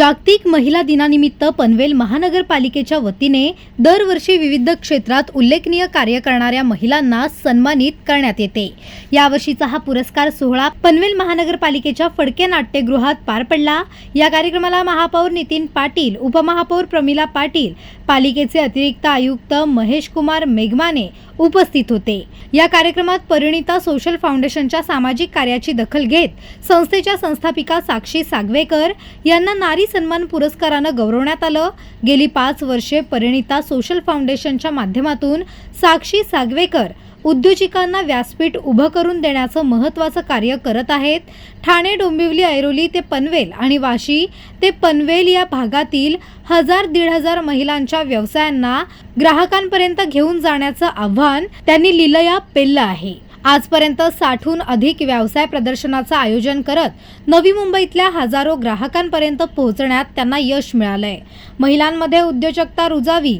जागतिक महिला दिनानिमित्त पनवेल महानगरपालिकेच्या वतीने दरवर्षी विविध क्षेत्रात उल्लेखनीय कार्य करणाऱ्या महिलांना सन्मानित करण्यात येते। यावर्षीचा हा पुरस्कार सोहळा पनवेल महानगरपालिकेच्या फडके नाट्यगृहात पार पडला। या कार्यक्रमाला महापौर नितीन पाटील, उपमहापौर प्रमिला पाटील, पालिकेचे अतिरिक्त आयुक्त महेश कुमार मेघमाने उपस्थित होते। या कार्यक्रमात परिणिता सोशल फाउंडेशनच्या सामाजिक कार्याची दखल घेत संस्थेच्या संस्थापिका साक्षी सागवेकर यांना नारी सन्मान पुरस्काराने गौरवण्यात आलं। गेली 5 वर्षे परिणिता सोशल फाउंडेशनच्या माध्यमातून साक्षी सागवेकर उद्योजकांना व्यासपीठ उभं करून देण्याचं महत्त्वाचं कार्य करत आहेत। ठाणे, डोंबिवली, ऐरोली ते पनवेल आणि वाशी ते पनवेल या भागातील 1000-1500 महिलांच्या व्यवसायांना ग्राहकांपर्यंत घेऊन जाण्याचं आव्हान त्यांनी लिलया पेललं आहे। आजपर्यंत 60हून अधिक व्यवसाय प्रदर्शनाचं आयोजन करत नवी मुंबईतल्या हजारो ग्राहकांपर्यंत पोहोचण्यात त्यांना यश मिळालंय। महिलांमध्ये उद्योजकता रुजावी,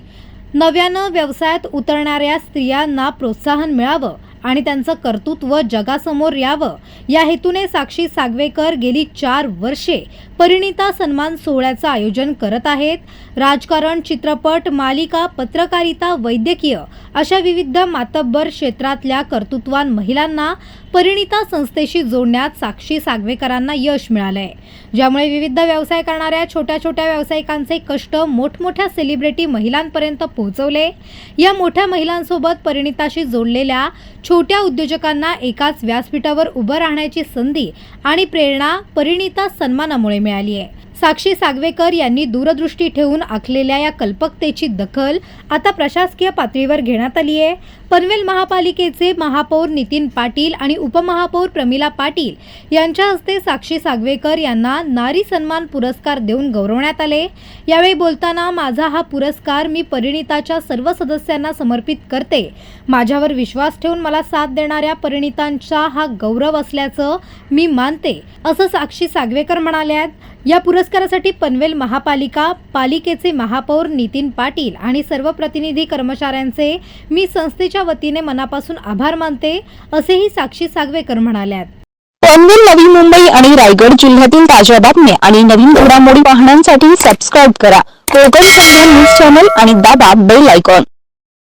नव्यानं व्यवसायात उतरणाऱ्या स्त्रियांना प्रोत्साहन मिळावं आणि त्यांचं कर्तृत्व जगासमोर यावं या हेतूने साक्षी सागवेकर गेली 4 वर्षे परिणिता सन्मान सोहळ्याचं आयोजन करत आहेत। राजकारण, चित्रपट, मालिका, पत्रकारिता, वैद्यकीय अशा विविध मातब्बर क्षेत्रातल्या कर्तृत्वान महिलांना परिणिता संस्थेशी जोडण्यात साक्षी सागवेकरांना यश मिळालंय, ज्यामुळे विविध व्यवसाय करणाऱ्या छोट्या छोट्या व्यावसायिकांचे कष्ट मोठमोठ्या सेलिब्रिटी महिलांपर्यंत पोहोचवले। या मोठ्या महिलांसोबत परिणिताशी जोडलेल्या छोट्या उद्योजकांना एकाच व्यासपीठावर उभं राहण्याची संधी आणि प्रेरणा परिणिता सन्मानामुळे मिळाली आहे। साक्षी सागवेकर यांनी दूरदृष्टी ठेवून आखलेल्या या कल्पकतेची दखल आता प्रशासकीय पातळीवर घेण्यात आली आहे। पनवेल महापालिकेचे महापौर नितीन पाटील आणि उपमहापौर प्रमिला पाटील यांच्या हस्ते साक्षी सागवेकर यांना नारी सन्मान पुरस्कार देऊन गौरवण्यात आले। यावेळी बोलताना, माझा हा पुरस्कार मी परिणिताच्या सर्व सदस्यांना समर्पित करते। माझ्यावर विश्वास ठेवून मला साथ देणाऱ्या परिणितांचा हा गौरव असल्याचं मी मानते, असं साक्षी सागवेकर म्हणाल्या। या पुरस्कारासाठी पनवेल महापालिका, पालिकेचे महापौर नितीन पाटील आणि सर्व प्रतिनिधी कर्मचाऱ्यांचे मी संस्थेच्या वतीने मनापासून आभार मानते, असेही साक्षी सागवेकर म्हणाल्या। पनवेल, नवी मुंबई आणि रायगड जिल्ह्यातील ताज्या बातम्या आणि नवीन घडामोडी पाहण्यासाठी सबस्क्राइब करा कोकण संध्या न्यूज चॅनल आणि दाबा बेल आयकॉन।